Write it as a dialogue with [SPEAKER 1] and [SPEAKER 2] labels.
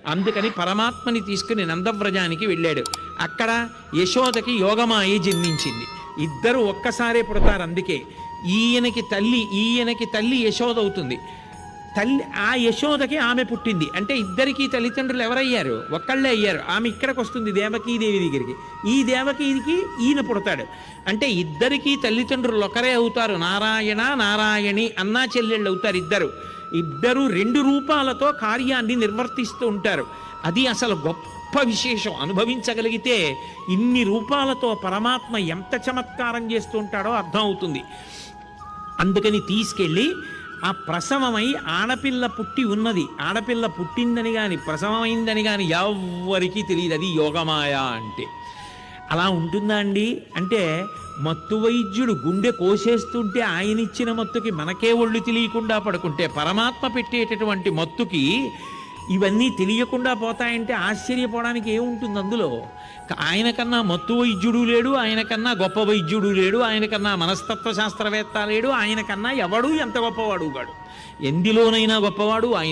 [SPEAKER 1] అందుకని పరమాత్మని తీసుకుని నందవ్రజానికి వెళ్ళాడు. అక్కడ యశోదకి యోగమాయ జన్మించింది. ఇద్దరు ఒక్కసారే పుడతారు. అందుకే ఈయనకి తల్లి యశోద అవుతుంది. తల్లి ఆ యశోదకి ఆమె పుట్టింది. అంటే ఇద్దరికీ తల్లిదండ్రులు ఎవరయ్యారు? ఒక్కళ్ళే అయ్యారు. ఆమె ఇక్కడికి వస్తుంది దేవకీదేవి దగ్గరికి. ఈ దేవకీకి ఈయన పుడతాడు. అంటే ఇద్దరికీ తల్లిదండ్రులు ఒకరే అవుతారు. నారాయణ నారాయణి అన్నా చెల్లెళ్ళు అవుతారు. ఇద్దరు రెండు రూపాలతో కార్యాన్ని నిర్వర్తిస్తూ ఉంటారు. అది అసలు గొప్ప విశేషం. అనుభవించగలిగితే ఇన్ని రూపాలతో పరమాత్మ ఎంత చమత్కారం చేస్తూ ఉంటాడో అర్థం అవుతుంది. అందుకని తీసుకెళ్ళి ఆ ప్రసవమై ఆడపిల్ల పుట్టి ఉన్నది, ఆడపిల్ల పుట్టిందని కానీ ప్రసవమైందని కానీ ఎవ్వరికీ తెలియదు. అది యోగమాయ అంటే. అలా ఉంటుందా అండి? అంటే మత్తు వైద్యుడు గుండె కోసేస్తుంటే ఆయన ఇచ్చిన మత్తుకి మనకే ఒళ్ళు తెలియకుండా పడుకుంటే పరమాత్మ పెట్టేటటువంటి మత్తుకి ఇవన్నీ తెలియకుండా పోతాయంటే ఆశ్చర్యపోవడానికి ఏముంటుంది అందులో? ఆయన కన్నా మత్తు వైద్యుడు లేడు, ఆయన కన్నా గొప్ప వైద్యుడు లేడు, ఆయన కన్నా మనస్తత్వ శాస్త్రవేత్త లేడు, ఆయన కన్నా ఎవడు ఎంత గొప్పవాడు కాడు. ఎందులోనైనా గొప్పవాడు ఆయన.